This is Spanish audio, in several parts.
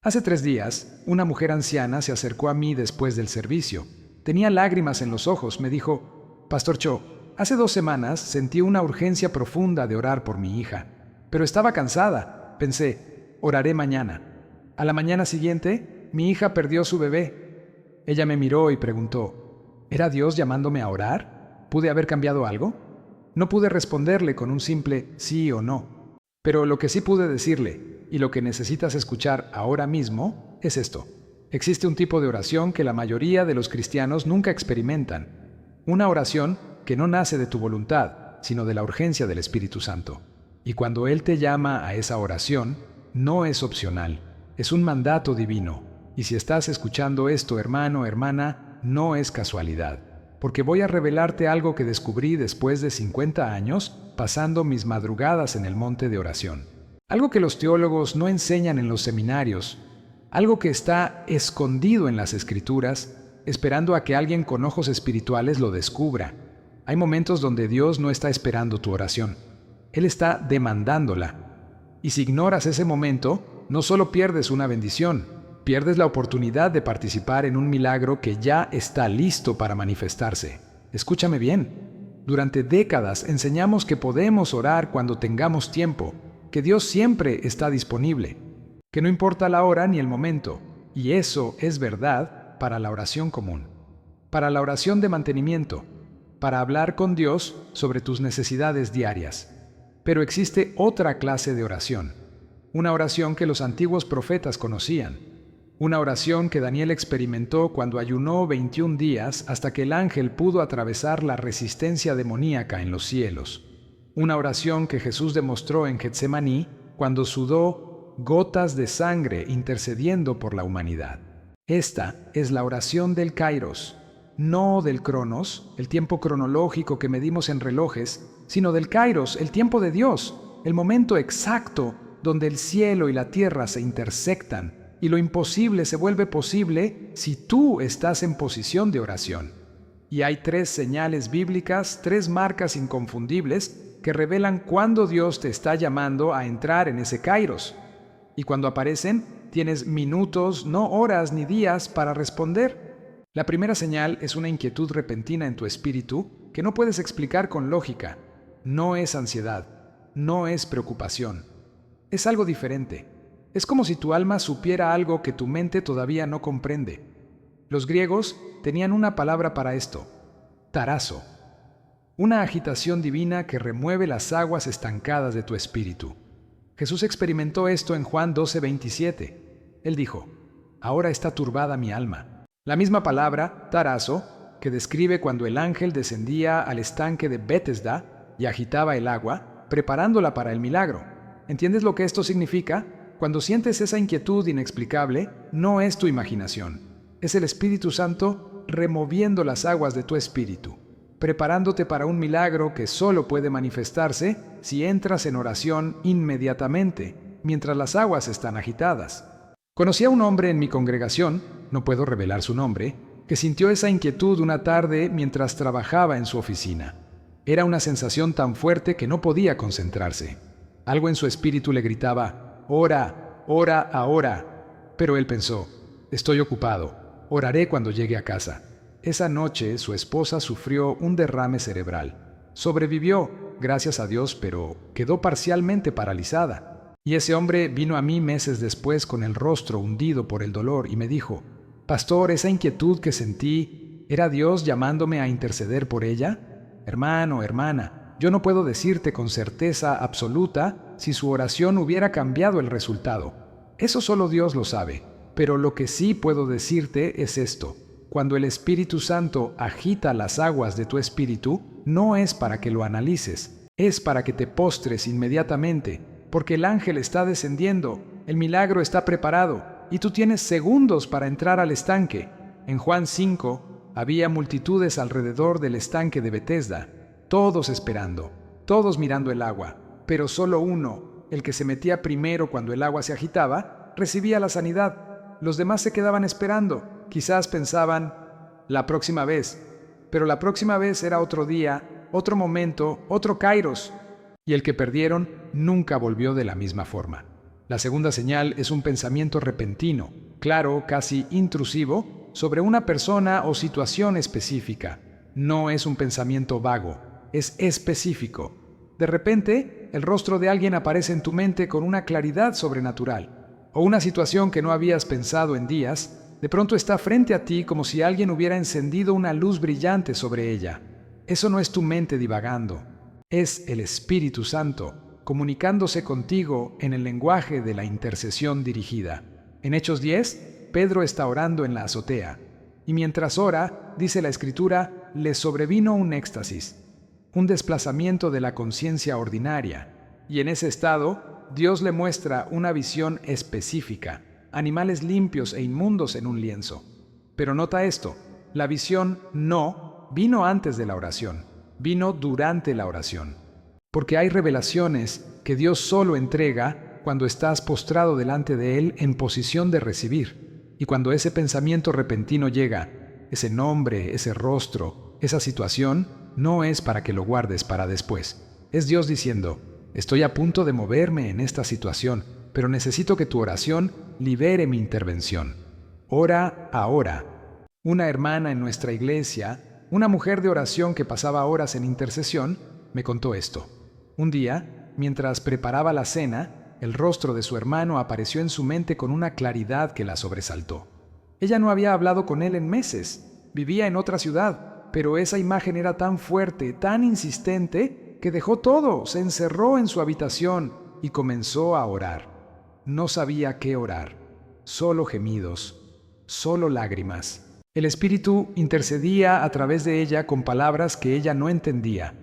Hace 3 días, una mujer anciana se acercó a mí después del servicio. Tenía lágrimas en los ojos. Me dijo, Pastor Cho, hace 2 semanas sentí una urgencia profunda de orar por mi hija, pero estaba cansada. Pensé, oraré mañana. A la mañana siguiente, mi hija perdió su bebé. Ella me miró y preguntó, ¿era Dios llamándome a orar? ¿Pude haber cambiado algo? No pude responderle con un simple sí o no. Pero lo que sí pude decirle, y lo que necesitas escuchar ahora mismo, es esto. Existe un tipo de oración que la mayoría de los cristianos nunca experimentan. Una oración que no nace de tu voluntad, sino de la urgencia del Espíritu Santo. Y cuando Él te llama a esa oración, no es opcional, es un mandato divino. Y si estás escuchando esto, hermano, hermana, no es casualidad. Porque voy a revelarte algo que descubrí después de 50 años, pasando mis madrugadas en el monte de oración. Algo que los teólogos no enseñan en los seminarios, algo que está escondido en las Escrituras, esperando a que alguien con ojos espirituales lo descubra. Hay momentos donde Dios no está esperando tu oración, Él está demandándola. Y si ignoras ese momento, no solo pierdes una bendición, pierdes la oportunidad de participar en un milagro que ya está listo para manifestarse. Escúchame bien. Durante décadas enseñamos que podemos orar cuando tengamos tiempo, que Dios siempre está disponible, que no importa la hora ni el momento, y eso es verdad para la oración común, para la oración de mantenimiento, para hablar con Dios sobre tus necesidades diarias. Pero existe otra clase de oración, una oración que los antiguos profetas conocían, una oración que Daniel experimentó cuando ayunó 21 días hasta que el ángel pudo atravesar la resistencia demoníaca en los cielos. Una oración que Jesús demostró en Getsemaní cuando sudó gotas de sangre intercediendo por la humanidad. Esta es la oración del Kairos, no del Cronos, el tiempo cronológico que medimos en relojes, sino del Kairos, el tiempo de Dios, el momento exacto donde el cielo y la tierra se intersectan y lo imposible se vuelve posible si tú estás en posición de oración. Y hay 3 señales bíblicas, 3 marcas inconfundibles que revelan cuándo Dios te está llamando a entrar en ese Kairos. Y cuando aparecen, tienes minutos, no horas ni días para responder. La primera señal es una inquietud repentina en tu espíritu que no puedes explicar con lógica. No es ansiedad, no es preocupación. Es algo diferente. Es como si tu alma supiera algo que tu mente todavía no comprende. Los griegos tenían una palabra para esto, tarazo. Una agitación divina que remueve las aguas estancadas de tu espíritu. Jesús experimentó esto en Juan 12:27. Él dijo, ahora está turbada mi alma. La misma palabra, tarazo, que describe cuando el ángel descendía al estanque de Betesda y agitaba el agua, preparándola para el milagro. ¿Entiendes lo que esto significa? Cuando sientes esa inquietud inexplicable, no es tu imaginación. Es el Espíritu Santo removiendo las aguas de tu espíritu, preparándote para un milagro que solo puede manifestarse si entras en oración inmediatamente, mientras las aguas están agitadas. Conocí a un hombre en mi congregación, no puedo revelar su nombre, que sintió esa inquietud una tarde mientras trabajaba en su oficina. Era una sensación tan fuerte que no podía concentrarse. Algo en su espíritu le gritaba, ora, ora ahora. Pero él pensó, estoy ocupado, oraré cuando llegue a casa. Esa noche su esposa sufrió un derrame cerebral. Sobrevivió, gracias a Dios, pero quedó parcialmente paralizada. Y ese hombre vino a mí meses después con el rostro hundido por el dolor y me dijo, Pastor, esa inquietud que sentí, ¿era Dios llamándome a interceder por ella? Hermano, hermana, yo no puedo decirte con certeza absoluta si su oración hubiera cambiado el resultado. Eso solo Dios lo sabe. Pero lo que sí puedo decirte es esto. Cuando el Espíritu Santo agita las aguas de tu espíritu, no es para que lo analices, es para que te postres inmediatamente, porque el ángel está descendiendo, el milagro está preparado, y tú tienes segundos para entrar al estanque. En Juan 5, había multitudes alrededor del estanque de Betesda, todos esperando, todos mirando el agua, pero solo uno, el que se metía primero cuando el agua se agitaba, recibía la sanidad. Los demás se quedaban esperando. Quizás pensaban, la próxima vez, pero la próxima vez era otro día, otro momento, otro Kairos, y el que perdieron nunca volvió de la misma forma. La segunda señal es un pensamiento repentino, claro, casi intrusivo, sobre una persona o situación específica. No es un pensamiento vago, es específico. De repente, el rostro de alguien aparece en tu mente con una claridad sobrenatural. O una situación que no habías pensado en días, de pronto está frente a ti como si alguien hubiera encendido una luz brillante sobre ella. Eso no es tu mente divagando, es el Espíritu Santo comunicándose contigo en el lenguaje de la intercesión dirigida. En Hechos 10, Pedro está orando en la azotea, y mientras ora, dice la Escritura, le sobrevino un éxtasis, un desplazamiento de la conciencia ordinaria, y en ese estado, Dios le muestra una visión específica, animales limpios e inmundos en un lienzo. Pero nota esto, la visión no vino antes de la oración, vino durante la oración. Porque hay revelaciones que Dios solo entrega cuando estás postrado delante de Él en posición de recibir. Y cuando ese pensamiento repentino llega, ese nombre, ese rostro, esa situación, no es para que lo guardes para después. Es Dios diciendo, estoy a punto de moverme en esta situación, pero necesito que tu oración libere mi intervención. Ora ahora. Una hermana en nuestra iglesia, una mujer de oración que pasaba horas en intercesión, me contó esto. Un día, mientras preparaba la cena, el rostro de su hermano apareció en su mente con una claridad que la sobresaltó. Ella no había hablado con él en meses, vivía en otra ciudad, pero esa imagen era tan fuerte, tan insistente, que dejó todo, se encerró en su habitación y comenzó a orar. No sabía qué orar, solo gemidos, solo lágrimas. El Espíritu intercedía a través de ella con palabras que ella no entendía.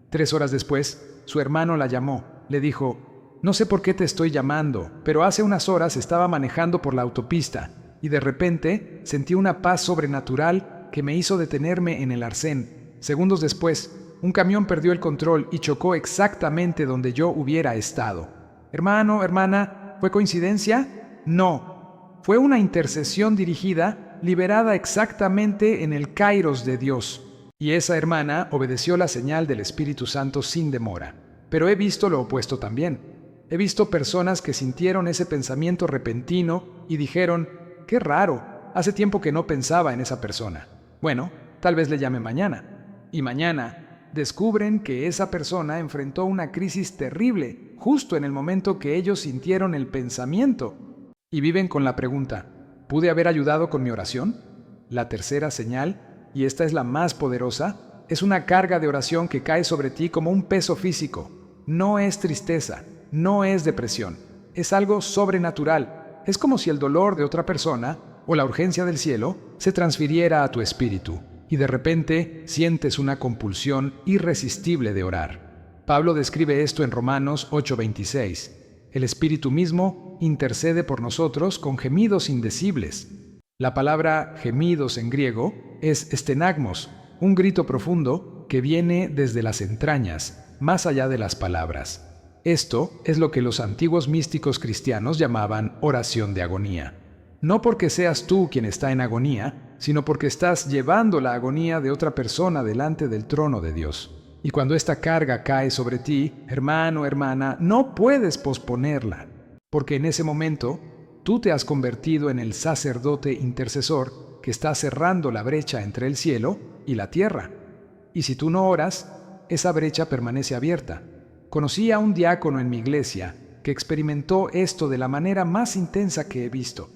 3 horas después, su hermano la llamó, le dijo, no sé por qué te estoy llamando, pero hace unas horas estaba manejando por la autopista y de repente sentí una paz sobrenatural que me hizo detenerme en el arcén. Segundos después, un camión perdió el control y chocó exactamente donde yo hubiera estado. Hermano, hermana, ¿fue coincidencia? No, fue una intercesión dirigida, liberada exactamente en el kairos de Dios. Y esa hermana obedeció la señal del Espíritu Santo sin demora. Pero he visto lo opuesto también. He visto personas que sintieron ese pensamiento repentino y dijeron, qué raro, hace tiempo que no pensaba en esa persona. Bueno, tal vez le llame mañana. Y mañana descubren que esa persona enfrentó una crisis terrible justo en el momento que ellos sintieron el pensamiento. Y viven con la pregunta, ¿pude haber ayudado con mi oración? La tercera señal, y esta es la más poderosa, es una carga de oración que cae sobre ti como un peso físico. No es tristeza, no es depresión, es algo sobrenatural. Es como si el dolor de otra persona o la urgencia del cielo se transfiriera a tu espíritu y de repente sientes una compulsión irresistible de orar. Pablo describe esto en Romanos 8:26. El Espíritu mismo intercede por nosotros con gemidos indecibles. La palabra gemidos en griego es stenagmos, un grito profundo que viene desde las entrañas, más allá de las palabras. Esto es lo que los antiguos místicos cristianos llamaban oración de agonía. No porque seas tú quien está en agonía, sino porque estás llevando la agonía de otra persona delante del trono de Dios. Y cuando esta carga cae sobre ti, hermano, hermana, no puedes posponerla, porque en ese momento tú te has convertido en el sacerdote intercesor que está cerrando la brecha entre el cielo y la tierra. Y si tú no oras, esa brecha permanece abierta. Conocí a un diácono en mi iglesia que experimentó esto de la manera más intensa que he visto.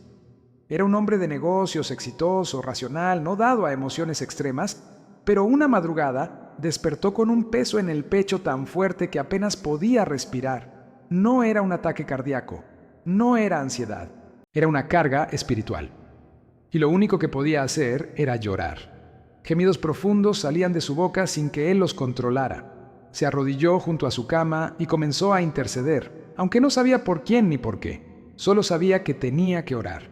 Era un hombre de negocios, exitoso, racional, no dado a emociones extremas, pero una madrugada despertó con un peso en el pecho tan fuerte que apenas podía respirar. No era un ataque cardíaco, no era ansiedad, era una carga espiritual. Y lo único que podía hacer era llorar. Gemidos profundos salían de su boca sin que él los controlara. Se arrodilló junto a su cama y comenzó a interceder, aunque no sabía por quién ni por qué. Solo sabía que tenía que orar.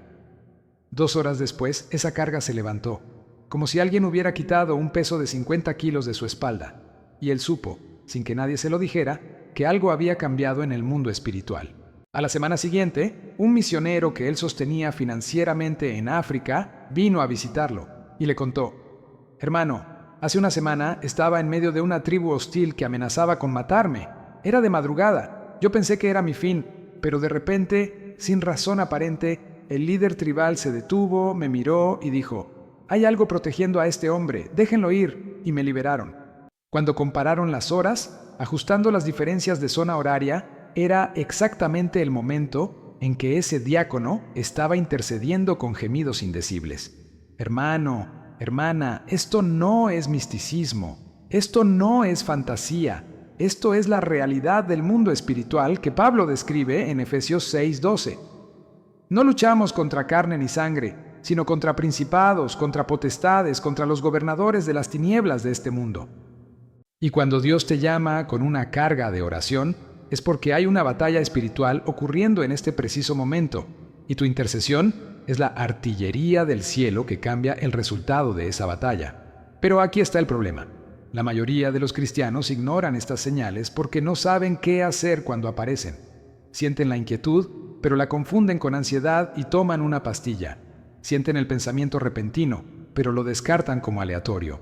2 horas después, esa carga se levantó, como si alguien hubiera quitado un peso de 50 kilos de su espalda, y él supo, sin que nadie se lo dijera, que algo había cambiado en el mundo espiritual. A la semana siguiente, un misionero que él sostenía financieramente en África vino a visitarlo y le contó: «Hermano, hace una semana estaba en medio de una tribu hostil que amenazaba con matarme. Era de madrugada. Yo pensé que era mi fin, pero de repente, sin razón aparente, el líder tribal se detuvo, me miró y dijo: «Hay algo protegiendo a este hombre, déjenlo ir», y me liberaron. Cuando compararon las horas, ajustando las diferencias de zona horaria, era exactamente el momento en que ese diácono estaba intercediendo con gemidos indecibles. Hermano, hermana, esto no es misticismo, esto no es fantasía, esto es la realidad del mundo espiritual que Pablo describe en Efesios 6:12. No luchamos contra carne ni sangre, sino contra principados, contra potestades, contra los gobernadores de las tinieblas de este mundo. Y cuando Dios te llama con una carga de oración, es porque hay una batalla espiritual ocurriendo en este preciso momento, y tu intercesión es la artillería del cielo que cambia el resultado de esa batalla. Pero aquí está el problema. La mayoría de los cristianos ignoran estas señales porque no saben qué hacer cuando aparecen. Sienten la inquietud, pero la confunden con ansiedad y toman una pastilla. Sienten el pensamiento repentino, pero lo descartan como aleatorio.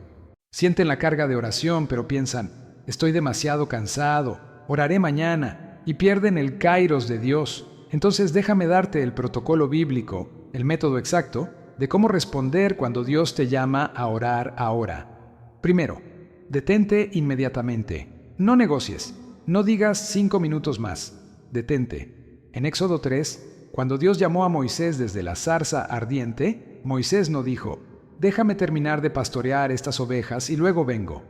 Sienten la carga de oración, pero piensan: estoy demasiado cansado, oraré mañana, y pierden el kairos de Dios. Entonces déjame darte el protocolo bíblico, el método exacto, de cómo responder cuando Dios te llama a orar ahora. Primero, detente inmediatamente. No negocies. No digas 5 minutos más. Detente. En Éxodo 3, cuando Dios llamó a Moisés desde la zarza ardiente, Moisés no dijo: déjame terminar de pastorear estas ovejas y luego vengo.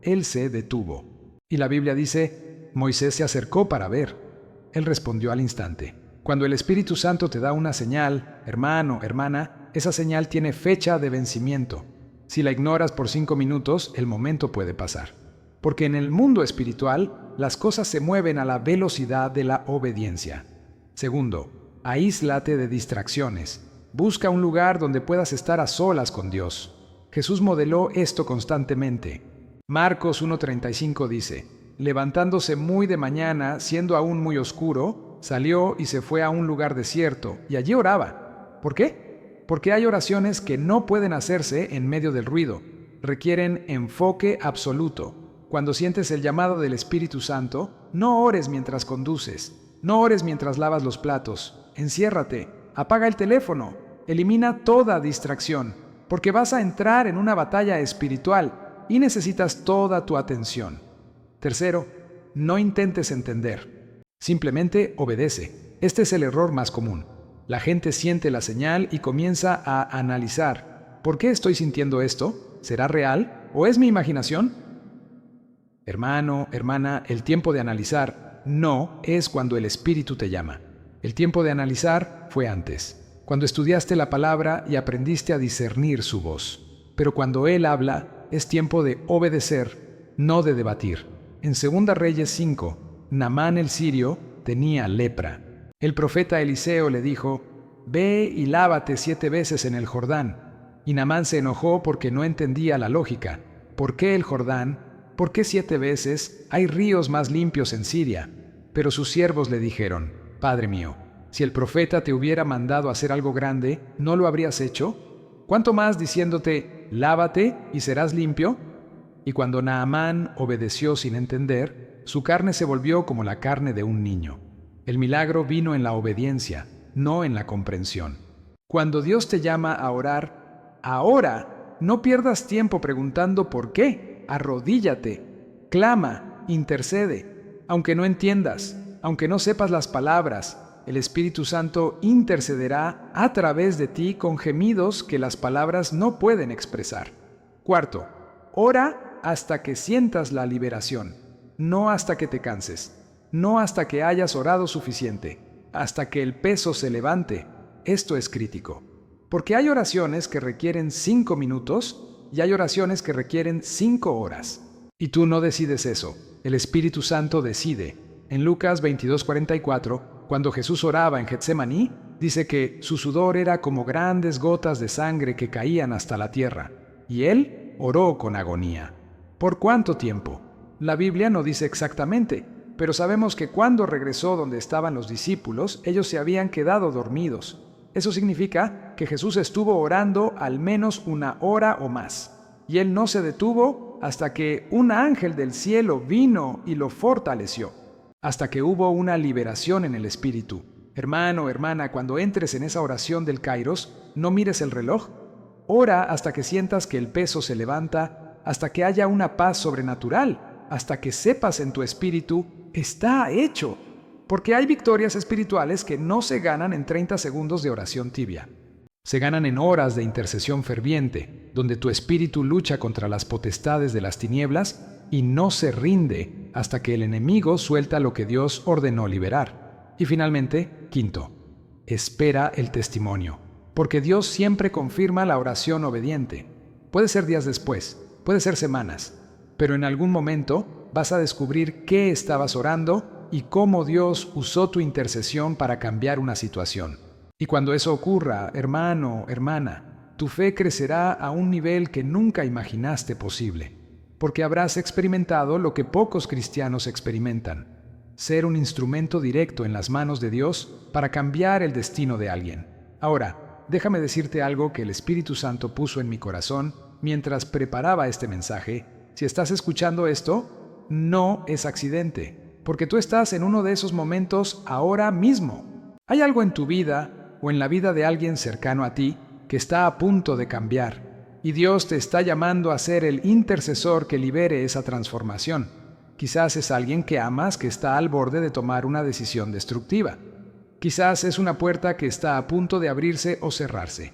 Él se detuvo. Y la Biblia dice: Moisés se acercó para ver. Él respondió al instante. Cuando el Espíritu Santo te da una señal, hermano, hermana, esa señal tiene fecha de vencimiento. Si la ignoras por 5 minutos, el momento puede pasar. Porque en el mundo espiritual, las cosas se mueven a la velocidad de la obediencia. Segundo, aíslate de distracciones. Busca un lugar donde puedas estar a solas con Dios. Jesús modeló esto constantemente. Marcos 1:35 dice: levantándose muy de mañana, siendo aún muy oscuro, salió y se fue a un lugar desierto, y allí oraba. ¿Por qué? Porque hay oraciones que no pueden hacerse en medio del ruido. Requieren enfoque absoluto. Cuando sientes el llamado del Espíritu Santo, no ores mientras conduces, no ores mientras lavas los platos. Enciérrate, apaga el teléfono, elimina toda distracción, porque vas a entrar en una batalla espiritual y necesitas toda tu atención. Tercero, no intentes entender. Simplemente obedece. Este es el error más común. La gente siente la señal y comienza a analizar. ¿Por qué estoy sintiendo esto? ¿Será real o es mi imaginación? Hermano, hermana, el tiempo de analizar no es cuando el Espíritu te llama. El tiempo de analizar fue antes, cuando estudiaste la palabra y aprendiste a discernir su voz. Pero cuando Él habla, es tiempo de obedecer, no de debatir. En 2 Reyes 5, Naamán el sirio tenía lepra. El profeta Eliseo le dijo: «Ve y lávate 7 veces en el Jordán». Y Naamán se enojó porque no entendía la lógica. ¿Por qué el Jordán? ¿Por qué 7 veces? Hay ríos más limpios en Siria. Pero sus siervos le dijeron: «Padre mío, si el profeta te hubiera mandado hacer algo grande, ¿no lo habrías hecho? ¿Cuánto más diciéndote: lávate y serás limpio?» Y cuando Naamán obedeció sin entender, su carne se volvió como la carne de un niño. El milagro vino en la obediencia, no en la comprensión. Cuando Dios te llama a orar, ahora, no pierdas tiempo preguntando por qué. Arrodíllate, clama, intercede. Aunque no entiendas, aunque no sepas las palabras, el Espíritu Santo intercederá a través de ti con gemidos que las palabras no pueden expresar. Cuarto, ora hasta que sientas la liberación, no hasta que te canses. No hasta que hayas orado suficiente, hasta que el peso se levante. Esto es crítico. Porque hay oraciones que requieren 5 minutos y hay oraciones que requieren 5 horas. Y tú no decides eso. El Espíritu Santo decide. En Lucas 22:44, cuando Jesús oraba en Getsemaní, dice que su sudor era como grandes gotas de sangre que caían hasta la tierra. Y él oró con agonía. ¿Por cuánto tiempo? La Biblia no dice exactamente, pero sabemos que cuando regresó donde estaban los discípulos, ellos se habían quedado dormidos. Eso significa que Jesús estuvo orando al menos 1 hora o más. Y él no se detuvo hasta que un ángel del cielo vino y lo fortaleció. hasta que hubo una liberación en el espíritu. Hermano, hermana, cuando entres en esa oración del Kairos, no mires el reloj. Ora hasta que sientas que el peso se levanta, hasta que haya una paz sobrenatural, hasta que sepas en tu espíritu, está hecho. Porque hay victorias espirituales que no se ganan en 30 segundos de oración tibia. Se ganan en horas de intercesión ferviente, donde tu espíritu lucha contra las potestades de las tinieblas y no se rinde hasta que el enemigo suelta lo que Dios ordenó liberar. Y finalmente, quinto, espera el testimonio, porque Dios siempre confirma la oración obediente. Puede ser días después, puede ser semanas, pero en algún momento vas a descubrir qué estabas orando y cómo Dios usó tu intercesión para cambiar una situación. Y cuando eso ocurra, hermano, hermana, tu fe crecerá a un nivel que nunca imaginaste posible, porque habrás experimentado lo que pocos cristianos experimentan: ser un instrumento directo en las manos de Dios para cambiar el destino de alguien. Ahora, déjame decirte algo que el Espíritu Santo puso en mi corazón mientras preparaba este mensaje. Si estás escuchando esto, no es accidente, porque tú estás en uno de esos momentos ahora mismo. Hay algo en tu vida o en la vida de alguien cercano a ti que está a punto de cambiar, y Dios te está llamando a ser el intercesor que libere esa transformación. Quizás es alguien que amas que está al borde de tomar una decisión destructiva. Quizás es una puerta que está a punto de abrirse o cerrarse.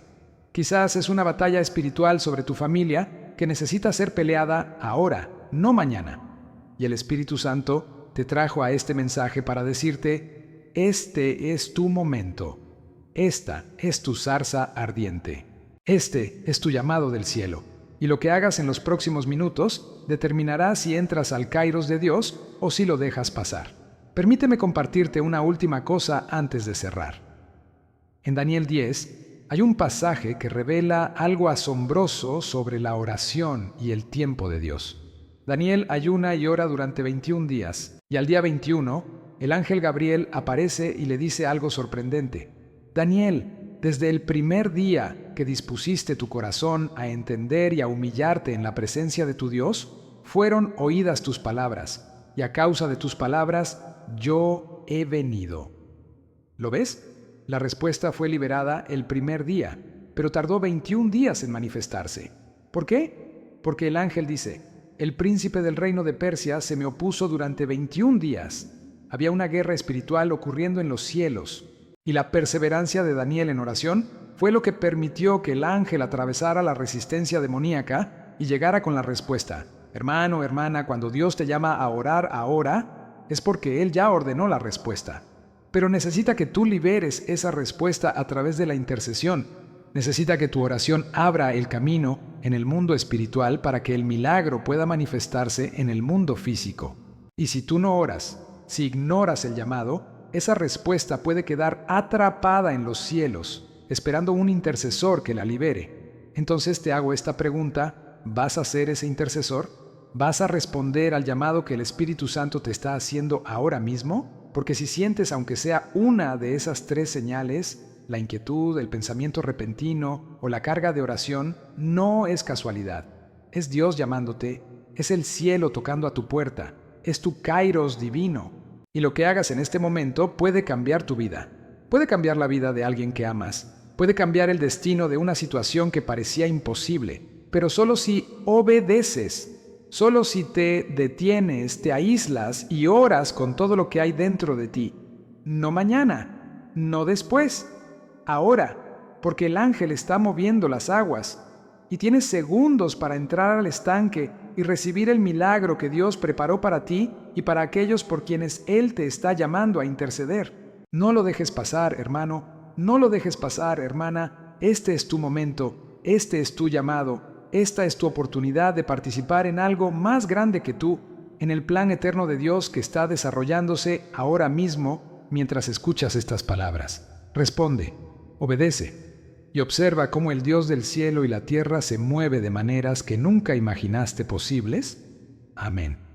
Quizás es una batalla espiritual sobre tu familia que necesita ser peleada ahora, no mañana. Y el Espíritu Santo te trajo a este mensaje para decirte: este es tu momento. Esta es tu zarza ardiente. Este es tu llamado del cielo. Y lo que hagas en los próximos minutos determinará si entras al Kairos de Dios o si lo dejas pasar. Permíteme compartirte una última cosa antes de cerrar. En Daniel 10 hay un pasaje que revela algo asombroso sobre la oración y el tiempo de Dios. Daniel ayuna y ora durante 21 días, y al día 21, el ángel Gabriel aparece y le dice algo sorprendente. Daniel, desde el primer día que dispusiste tu corazón a entender y a humillarte en la presencia de tu Dios, fueron oídas tus palabras, y a causa de tus palabras yo he venido. ¿Lo ves? La respuesta fue liberada el primer día, pero tardó 21 días en manifestarse. ¿Por qué? Porque el ángel dice: el príncipe del reino de Persia se me opuso durante 21 días. Había una guerra espiritual ocurriendo en los cielos, y la perseverancia de Daniel en oración fue lo que permitió que el ángel atravesara la resistencia demoníaca y llegara con la respuesta. Hermano, hermana, cuando Dios te llama a orar ahora, es porque Él ya ordenó la respuesta. Pero necesita que tú liberes esa respuesta a través de la intercesión. Necesita que tu oración abra el camino en el mundo espiritual para que el milagro pueda manifestarse en el mundo físico. Y si tú no oras, si ignoras el llamado, esa respuesta puede quedar atrapada en los cielos, esperando un intercesor que la libere. Entonces te hago esta pregunta: ¿vas a ser ese intercesor? ¿Vas a responder al llamado que el Espíritu Santo te está haciendo ahora mismo? Porque si sientes, aunque sea una de esas 3 señales, la inquietud, el pensamiento repentino o la carga de oración, no es casualidad. Es Dios llamándote, es el cielo tocando a tu puerta, es tu Kairos divino. Y lo que hagas en este momento puede cambiar tu vida. Puede cambiar la vida de alguien que amas. Puede cambiar el destino de una situación que parecía imposible. Pero solo si obedeces, solo si te detienes, te aíslas y oras con todo lo que hay dentro de ti. No mañana, no después, ahora, porque el ángel está moviendo las aguas y tienes segundos para entrar al estanque y recibir el milagro que Dios preparó para ti y para aquellos por quienes Él te está llamando a interceder. No lo dejes pasar, hermano, no lo dejes pasar, hermana. Este es tu momento, este es tu llamado, esta es tu oportunidad de participar en algo más grande que tú, en el plan eterno de Dios que está desarrollándose ahora mismo mientras escuchas estas palabras. Responde, obedece. Y observa cómo el Dios del cielo y la tierra se mueve de maneras que nunca imaginaste posibles. Amén.